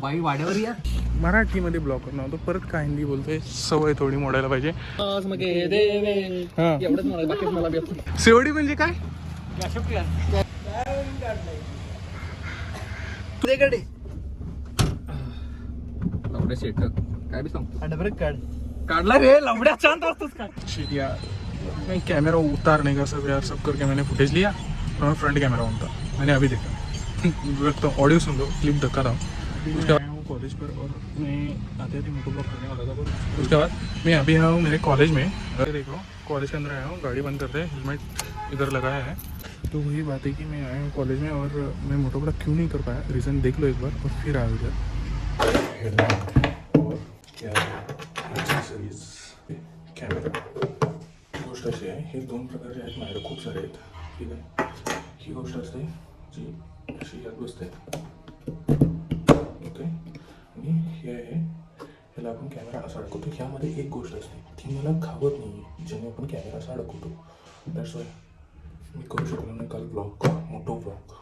बाई वाड्यावर या. मराठीमध्ये ब्लॉग करणार होतो, परत काय हिंदी बोलतोय, सवय थोडी मोडायला पाहिजे. सेवडी म्हणजे काय? लवड्या शेट काय बी सांगतो. काढला रे लवड्या, शांत असतोस का? यार मैं कैमरा उतारने का सब यार सब करके मैंने फुटेज लिया और फ्रंट कैमरा ऑन था. मैंने अभी देखा तो ऑडियो सुन लो, क्लिप धक्का था. उसके बाद हूँ कॉलेज पर और मैं आते आते मोटो ब्लॉग करने वाला था. पर उसके बाद मैं अभी आया हूँ मेरे कॉलेज में. देख लो कॉलेज के अंदर आया हूँ, गाड़ी बंद करते हैं, हेलमेट इधर लगाया है. तो वही बात है कि मैं आया हूँ कॉलेज में और मैं मोटो ब्लॉग क्यों नहीं कर पाया, रीज़न देख लो एक बार और फिर आया इधर. और क्या कॅमेरा गोष्ट अशी आहे, हे दोन प्रकारचे आहेत माझ्याकडे, खूप सारे आहेत. ठीक आहे, ही गोष्ट असते जी अशी यात बसते. ओके, आणि हे आहे ह्याला आपण कॅमेरा असा अडकवतो. ह्यामध्ये एक गोष्ट असते ती मला खावत नाही आहे, ज्याने आपण कॅमेरा असा अडकवतो. दॅट्स वाय मी करू शकलो नाही काल ब्लॉग, मोठो ब्लॉग.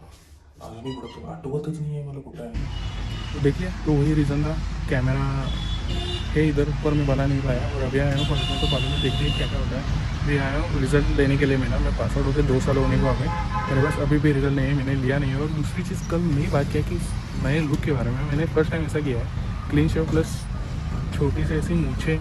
अजूनही बघतो, आठवतच नहीं है मतलब कुछ है. देखिए तो वही रीज़न था, कैमरा है इधर पर मैं बना नहीं पाया. और अभी आया हूँ कॉलेज में, तो कॉलेज में देखिए क्या क्या होता है. अभी आया हूँ रिजल्ट लेने के लिए. मैं पास आउट होते 2 साल होने को आ गए, मेरे पास अभी भी रिजल्ट नहीं है, मैंने लिया नहीं है. और दूसरी चीज़ कल नहीं बात किया कि नए लुक के बारे में. मैंने फर्स्ट टाइम ऐसा किया है, क्लीन शेव प्लस छोटी सी ऐसी मूछे,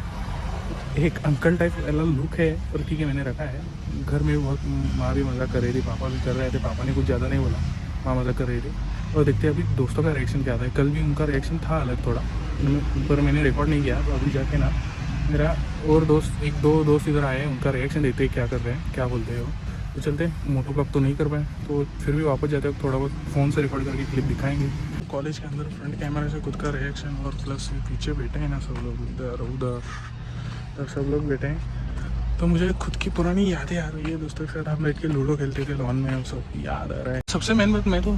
एक अंकल टाइप वाला लुक है. और ठीक है मैंने रखा है. घर में बहुत माँ भी मज़ा कर रही थी, पापा भी कर रहे थे. पापा ने कुछ ज़्यादा नहीं बोला, माँ मज़ा कर रही थी. और देखते हैं अभी दोस्तों का रिएक्शन क्या आता है. कल भी उनका रिएक्शन था अलग थोड़ा, पर मैंने रिकॉर्ड नहीं किया. तो अभी जाके ना मेरा और दोस्त, 1-2 दोस्त इधर आए हैं, उनका रिएक्शन देखते हैं क्या कर रहे हैं, क्या बोलते हैं वो. तो चलते हैं, मोटो ब्लॉग तो नहीं कर पाए तो फिर भी वापस जाते हैं, थोड़ा बहुत फ़ोन से रिकॉर्ड करके क्लिप दिखाएंगे. कॉलेज के अंदर फ्रंट कैमरा से खुद का रिएक्शन, और प्लस पीछे बैठे हैं ना सब लोग, उधर सब लोग बैठे हैं. तो मुझे खुद की पुरानी यादें आ रही है. दोस्तों के साथ हम बैठ के लूडो खेलते थे लॉन में, सब याद आ रहा है. सबसे मेन बात, मैं तो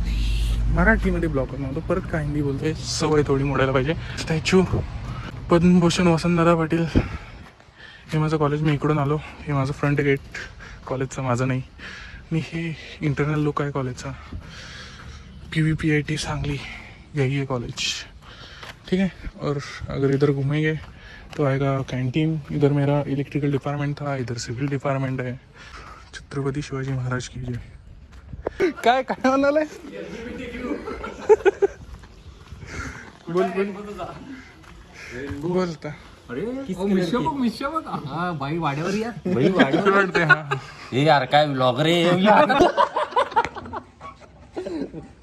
मराठीमध्ये ब्लॉग करणार होतो, परत काय हिंदी बोलतोय, सवय थोडी मोडायला पाहिजे. स्टॅच्यू पद्मभूषण वसंतदादा पाटील, हे माझं कॉलेज. मी इकडून आलो, हे माझं फ्रंट गेट कॉलेजचं, माझं नाही. आणि हे इंटरनल लुक आहे कॉलेजचा. PVPIT सांगली, यही है कॉलेज. ठीक है, और अगर इधर घूमेंगे तो आएगा कैंटीन. इधर मेरा इलेक्ट्रिकल डिपार्टमेंट था, इधर सिविल डिपार्टमेंट है. छत्रपती शिवाजी महाराज की जय. काय काय म्हणाले, बोलता बाई वाड्यावर या. भाई वाड्यावर. हे यार काय ब्लॉगर है.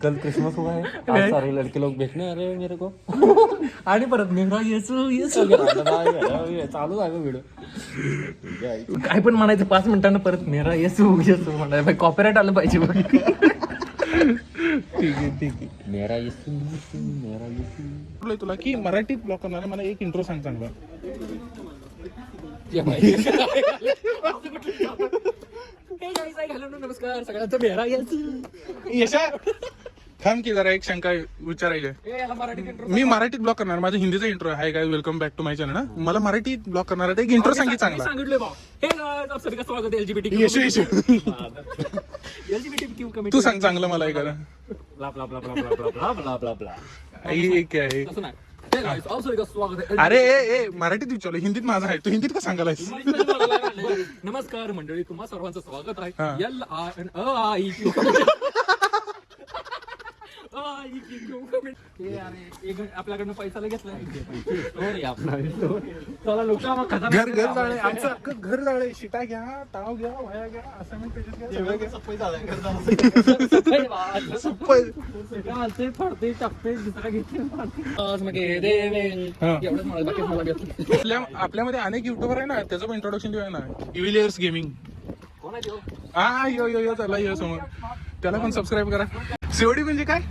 कल क्रिसमस हुआ है, आज सारे लड़के लोग देखने आ रहे हैं मेरे को. आणि परत मेरा येसू चालू आहे व्हिडिओ. काय पण म्हणायचं 5 मिनिटांना परत मेरा येसू म्हणाय. भाई कॉपीराइट आलं पाहिजे बघ. ठीक आहे. मेरा येसू मेरा येसू. तुला की मराठीत ब्लॉग करणार, मला एक इंट्रो सांग चांगला. नमस्कार सगळ्यांचं मेरा येसू. यशा थांब की जरा एक शंका विचारायची. मी मराठीत ब्लॉग करणार, माझं हिंदीचा इंट्रो आहे काय, welcome back to my channel ना. मला मराठीत ब्लॉग करणार आहे, एक इंट्रो सांगितलं चांगला. सांगितलं भाऊ. हे आप सभी का स्वागत है LGBT. Yashu LGBTQ committee. तू सांग चांगलं मला हे करा. Blah blah blah blah blah blah blah blah blah. हे काय आहे. असं नाही. हे गाइस आप सभी का स्वागत है. अरे ए मराठीत विचारलं, हिंदीत माझं आहे, तू हिंदीत का सांगायलास. नमस्कार मंडळी, तुम्हा सर्वांचं स्वागत आहे. हा. आपल्याकडनं पैसा घेतला. चला लोक घर जाळे, आमचं अख्खं घर जाळे. शिटा घ्या, टाव घ्या, वया घ्या, असाइनमेंट पेजेस घ्या, सगळं घ्या. पडते टप्पे दुसरा घेतले. आपल्यामध्ये अनेक युट्यूबर आहे ना, त्याचं पण इंट्रोडक्शन देऊया ना. इव्हिलियर्स गेमिंग. कोण आहे तो? हा यो चला यो समोर, त्याला पण सबस्क्राईब करा. सीओडी म्हणजे काय?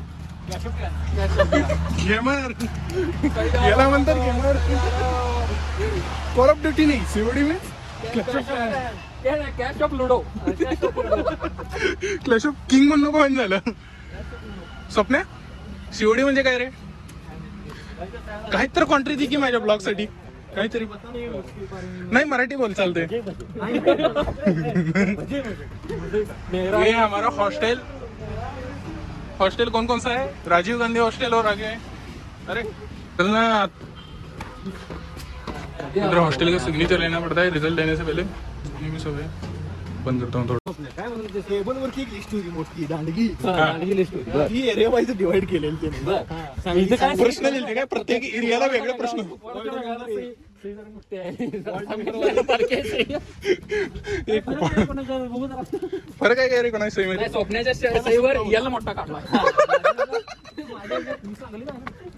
गेमर. याला म्हणतात गेमर. कॉल ऑफ ड्युटी नाही, COD means cash of ludo. Clash of king म्हणून नको म्हणजे झालं. स्वप्न्या सीओडी म्हणजे काय रे? काहीतरी कॉन्ट्री दे की माझ्या ब्लॉग साठी काहीतरी. नाही मराठी बोल चालते. ये हमारा हॉस्टल हॉस्टल कौन कौन सा है? राजीव गांधी हॉस्टल और आगे है. अरे चल ना. इधर हॉस्टल का सिग्नेचर लेना पड़ता है रिजल्ट देने से पहले. ये भी सब है. बंद करता हूँ थोड़ा. काय म्हणते टेबलवरची एक लिस्ट होती मोठी दांडगी दांडगी लिस्ट होती. बरं. ही एरिया वाईज डिवाइड केलेली त्यांनी. बरं. इथं काय प्रश्न दिले काय प्रत्येक एरियाला वेगळे प्रश्न. फरक आहे काय रे कोणा सही मध्ये? स्वप्नाच्या सहीवर याला मोठा काढला.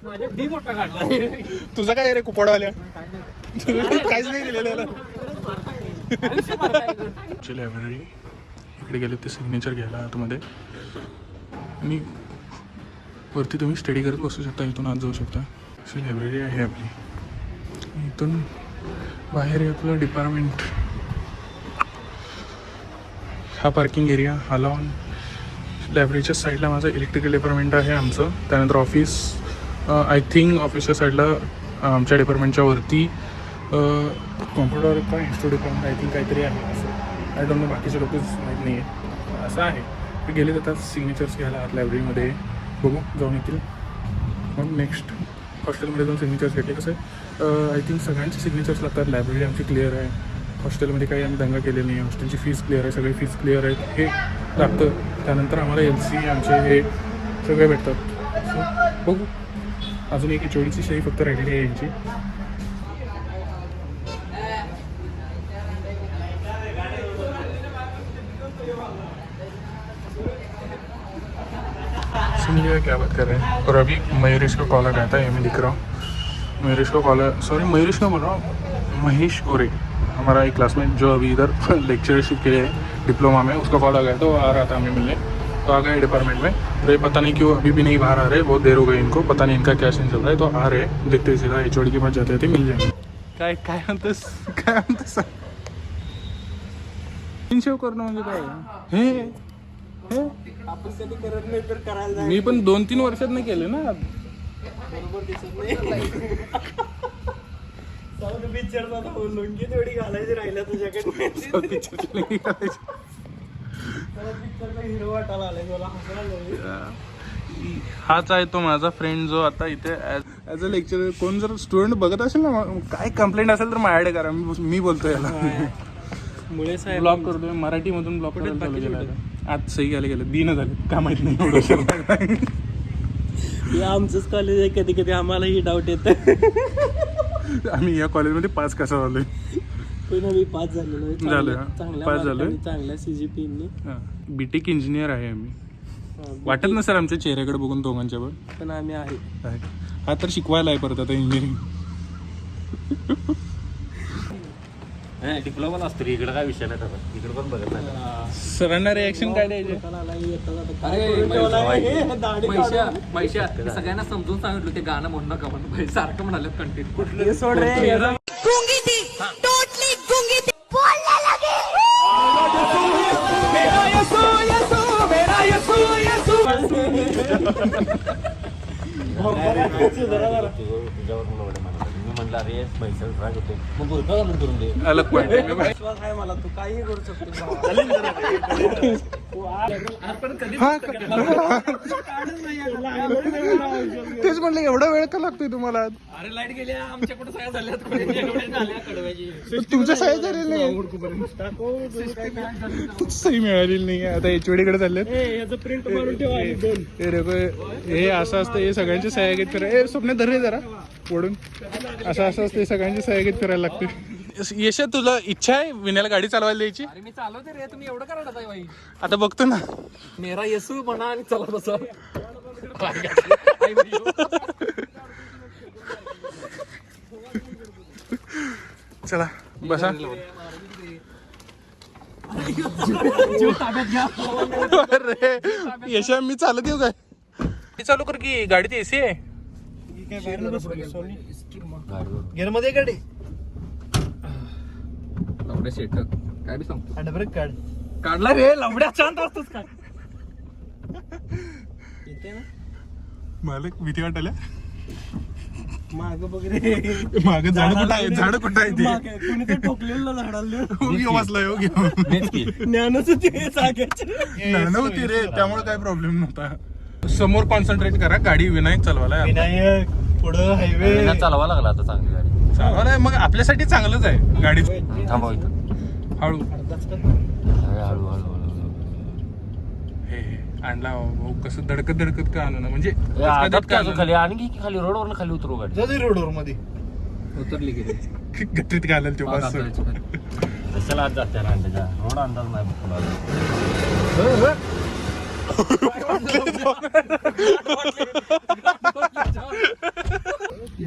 माझ्या डी मोठा काढला. तुझा काय रे कुपडवाल्या? काहीच नाही दिलेलं याला. लायब्ररी इकडे गेले ते सिग्नेचर घ्यायला आतमध्ये आणि वरती तुम्ही स्टडी करत बसू शकता. इथून आत जाऊ शकता. अशी लायब्ररी आहे आपली. इथून बाहेर आहे आपलं डिपार्टमेंट. हा पार्किंग एरिया. हा लॉन. लायब्ररीच्या साईडला माझं इलेक्ट्रिकल डिपार्टमेंट आहे आमचं. त्यानंतर ऑफिस. आय थिंक ऑफिसच्या साईडला आमच्या डिपार्टमेंटच्या वरती कॉम्प्युटर का इन्स्टिट्यूट डिपार्टमेंट आय थिंक काहीतरी आहे असं. आय डोंट नो बाकीचे लोकच माहीत नाही आहे. असं आहे. ते गेले जातात सिग्नेचर्स घ्यायला आत लायब्ररीमध्ये. बघू जाऊन येतील. मग नेक्स्ट हॉस्टेलमध्ये जाऊन सिग्नेचर्स घेतले. कसं आहे आय थिंक सगळ्यांचे सिग्नेचर्स लागतात. लायब्ररी आमची क्लिअर आहे. हॉस्टेलमध्ये काही आम्ही दंगा केले नाही. हॉस्टेलची फीस क्लिअर आहे. सगळी फीस क्लिअर आहेत. हे लागतं. त्यानंतर आम्हाला LC आमचे हे सगळे भेटतात. सो बघू. अजून एक HODची सही फक्त राहिलेली आहे यांची. सुनिए क्या बात कर रहे हैं. और अभी मयूरेश को कॉल आया था. ये मैं दिख रहा हूँ. मयूरेश को कॉल. सॉरी मयूरेश को बोल रहा हूँ. महेश गोरे हमारा एक क्लासमेट जो अभी इधर लेक्चरशिप के लिए डिप्लोमा में, उसका कॉल आ गया. तो आ रहा था हमें मिलने. तो आ गए डिपार्टमेंट में. तो ये पता नहीं क्यों अभी भी नहीं बाहर आ रहे. बहुत देर हो गई इनको. पता नहीं इनका क्या सीन चल रहा है. तो आ रहे. देखते सीधा HOD के पास जाते थे. मिल जाएंगे. काय काय म्हणतेस काय म्हणतेस. शेव करणं म्हणजे काय हे हे आपण कधी करत नाही तर करायला मी पण 2-3 वर्षात नाही केले ना. बरोबर दिसत नाही. साऊथ पिक्चरचा लुंगी थोडी घालायची राहिल्या तुझ्याकडे. पिक्चरला हिरो वाटायला आलाय मला. हसायला हाच आहे तो माझा फ्रेंड जो आता इथे ॲज अ लेक्चर. कोण जर स्टुडंट बघत असेल ना काय कंप्लेंट असेल तर माझ्याकडे करा. मी बोलतो याला. मुळे साहेब ब्लॉक करतोय मराठीमधून. ब्लॉक करायला आज सही घ्यायला गेलं. 3 झाले. काय माहित नाही. हे आमचंच कॉलेज आहे. कधी कधी आम्हालाही डाऊट येतं. आम्ही या कॉलेजमध्ये 5 कसा झालोय. पण आम्ही 5 झालेलो आहे. झालोय, हा. चांगल्या 5 झालोय. मार्कांनी, चांगल्या CGPA. BTech इंजिनियर आहे आम्ही. वाटत नसेल आमच्या चेहऱ्याकडे बघून दोघांच्या पण आम्ही आहे. हा तर शिकवायला आहे परत आता इंजिनिअरिंग. डिप्लोमा असतो इकडे काय विषय नाही त्याचा. इकडे पण बघत नाही. सरांना रिॲक्शन काय द्यायचे. मैशा सगळ्यांना समजून सांगितलं ते गाणं म्हणू नका म्हणून. सारखं म्हणाले कंटेंट कुठलं. हे सोड रे. गूंगी थी, टोटली गूंगी थी, बोलने लगी. मेरा यसू यसू मेरा यसू यसू. तुझ्यावर मी म्हणलं अरे पैसा ट्राय होते मग बुरका घालून करून दे. अलग पॉईंट आहे. विश्वास आहे मला. तू काही करू शकतो. तेच म्हणलं एवढा वेळ का लागतोय तुम्हाला. अरे लाईट गेली आमच्या कुठे सह्या झाल्या. तुमच्या सही झालेली नाही. सही मिळालेली नाही. आता HOD कडे चालले. याचं प्रिंट मारून ठेवा. हे असं असतं. हे सगळ्यांचे सह्या घेत फिरायला. स्वप्न धर रे जरा ओढून. असं असतं. सगळ्यांचे सह्या घेत फिरायला लागते. यशा तुला इच्छा आहे विण्याला गाडी चालवायला द्यायची. अरे मी चालवते रे. तुम्ही एवढं करायला जाताय बाई. आता बघतो ना. मेरा येसू म्हणा आणि चला बसा. चला बसा. अरे यशा मी चालत येऊ काय. चालू कर की गाडीत AC आहे. गेअरमध्ये गाडी लवड्या शेट काय बी सांगतो. हँडब्रेक काढ. काढला रे. लवड्या शांत असतोस काय. येते ना मालक भीती वाटायला. माग बघ रे. माग झाड कुठं आहे. झाड कुठं आहे ते. कुणी तर ठोकलेलं झाडाला वाचला हो तेच की. ज्ञानच होती जाग्याची. नव्हती रे त्यामुळे काय प्रॉब्लेम नव्हता. समोर कॉन्सन्ट्रेट करा, गाडी विनायक चालवायला आहे. विनायक पुढं हायवे विनायक चालवा लागला आता चांगली गाडी. चालवायला आहे, मग आपल्यासाठी चांगलंच आहे गाडी. थांबव इथं. हळू हळू हळू हे आणला भाऊ, कसं धडकत धडकत का आणू ना, म्हणजे आदत काय अजून खाली आणि की खाली रोडवर खाली उतरू गाडी. जाऊ रोडवर मध्ये उतरली गेली गटरीत घालेल ते बस. कशाला आज जाते ना त्याच्या रोड अंदाज नाही बघ तुला.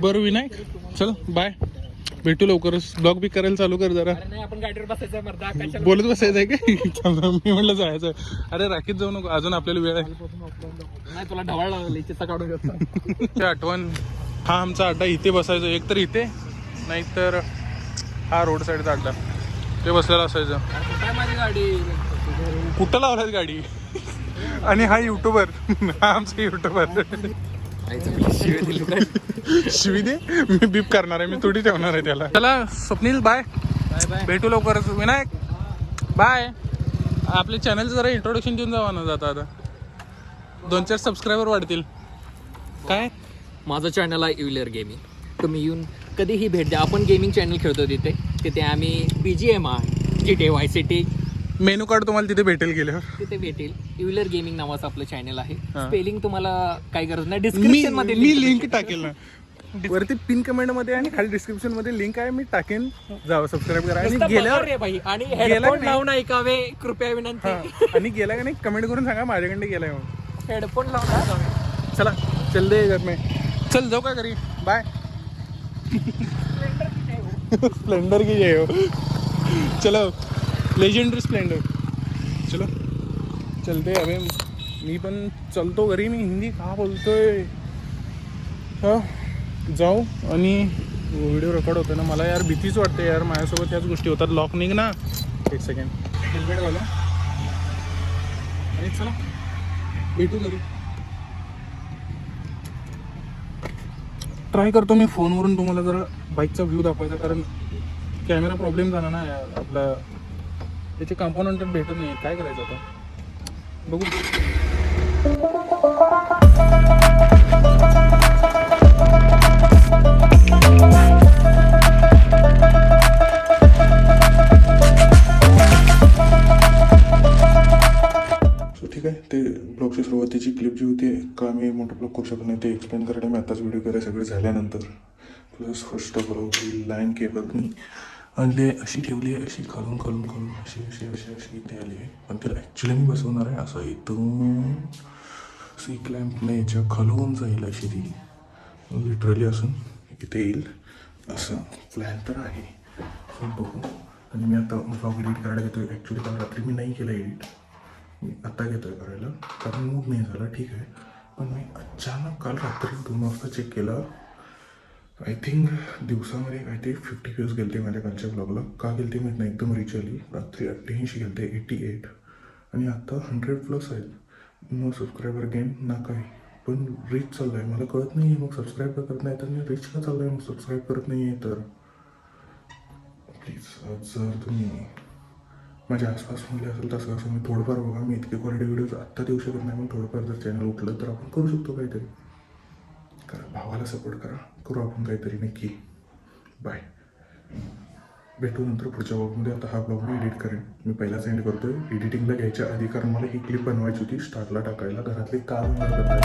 बरं विनायक, चल बाय, भेटू लवकरच. ब्लॉग बी करायला चालू कर जरा. नाही आपण गाडीवर बसायचं मर्दा, कशाला बोलत बसायचं आहे का? मी म्हटलं जायचं. अरे राखीत जाऊ नको, अजून आपल्याला वेळ आहे. नाही तुला ढवाळ लागली चित्ता काढून घेतला. ते आठवण, हा आमचा अड्डा इथे बसायचो, एक तर इथे नाहीतर हा रोड साईडचा अड्डा, ते बसलेला असायचं. काय माझी गाडी कुठं लावलाय गाडी? आणि हा युट्यूबर, हा आमचा युट्यूबर. शिवी दे, मी बीप करणार आहे, मी थोडी ठेवणार आहे त्याला. चला स्वप्नील बाय, भेटू लवकरच. विनायक बाय. आपल्या चॅनलचं जरा इंट्रोडक्शन देऊन जावा ना जाता आता, 2-4 सबस्क्रायबर वाढतील. काय माझं चॅनल आहे युलर गेमिंग, तुम्ही येऊन कधीही भेट द्या. आपण गेमिंग चॅनल खेळतो तिथे आम्ही BGMI, GTA Vice City, menu card तुम्हाला तिथे भेटेल गेल्यावर. तिथे भेटेल. युलर गेमिंग नावाचं आपलं चॅनल आहे. हा. स्पेलिंग तुम्हाला काही गरज नाही, डिस्क्रिप्शन मध्ये मी लिंक टाकेल ना वरती पिन कमेंट मध्ये, आणि खाली डिस्क्रिप्शन मध्ये लिंक आहे, मी टाकेन. जावं सबस्क्राईब करा. आणि गेल्यावर आणि गेला हेडफोन नाही. लावून ऐकावे कृपया विनंती. आणि गेला का नाही कमेंट करून सांगा माझ्याकडे गेलाय म्हणून. हेडफोन लावून ऐकावे. चला चल दे घर में, चल जाऊ का घरी, बाय. स्प्लेंडर की जय हो. चलो लेजेंडरी स्प्लेंडर, चलो चलते. अबे मी पण चलतो घरी. मी हिंदी का बोलतोय. हा जाऊ. आणि व्हिडिओ रेकॉर्ड होतो ना, मला यार भीतीच वाटते यार, माझ्यासोबत त्याच गोष्टी होतात. लॉक निघ ना, 1 सेकंड, हेल्मेट घाला आणि चला भेटू घरी. ट्राय करतो मी फोनवरून तुम्हाला जरा बाईकचा व्ह्यू दाखवायचा, कारण कॅमेरा प्रॉब्लेम झाला ना यार आपला, त्याचे कॉम्पोनंट भेटत नाही. काय करायचं आता, बघू. ठीक आहे, ते ब्लॉगची सुरुवातीची क्लिप जी होती, का मी मोठं ब्लॉग करू शकत नाही ते एक्सप्लेन करायला मी आताच व्हिडिओ केला. सगळे झाल्यानंतर plus first of all line cable मी आणली, अशी ठेवली आहे, अशी खालून खालून खालून अशी अशी अशी अशी इथे आली आहे. पण तिला ॲक्च्युली मी बसवणार आहे असं इथून सी क्लॅम्पने याच्या खालून जाईल अशी, ती लिटरली असून इथे येईल असं प्लॅन तर आहे. बघू. आणि मी आता ब्लॉग एडिट करायला घेतो आहे. ॲक्च्युली काल रात्री मी नाही केलं एडिट, मी आत्ता घेतो आहे करायला, कारण मूड नाही झाला. ठीक आहे, पण मी अचानक काल रात्री 2 वाजता चेक केला. आय थिंक दिवसामध्ये काहीतरी 50 व्ह्यूज गेले माझ्या कालच्या ब्लॉगला. का गेले माहीत नाही, एकदम रिच आली. रात्री 88 गेले, 88, आणि आता 100+ आहेत. नो सबस्क्रायबर गेम ना काही, पण रिच चाललं आहे. मला कळत नाही आहे मग सबस्क्राईब का करत नाही, तर मी रिच का चाललं आहे मग सबस्क्राईब करत नाही आहे. तर प्लीज जर तुम्ही माझ्या आसपास म्हणले असेल तसं असं मी थोडंफार बघा. मी इतके क्वालिटी व्हिडिओज आत्ता देऊ शकत नाही, पण थोडंफार जर चॅनल उठलं तर आपण करू शकतो काहीतरी. करा, भावाला सपोर्ट करा, करू आपण काहीतरी नक्की. बाय, भेटू नंतर पुढच्या ब्लॉगमध्ये. आता हा ब्लॉग मी एडिट करेन, मी पहिलाच एंड करतोय. एडिटिंगला घ्यायच्या आधी, कारण मला ही क्लिप बनवायची होती स्टार्टला टाकायला, घरातले काम करतात.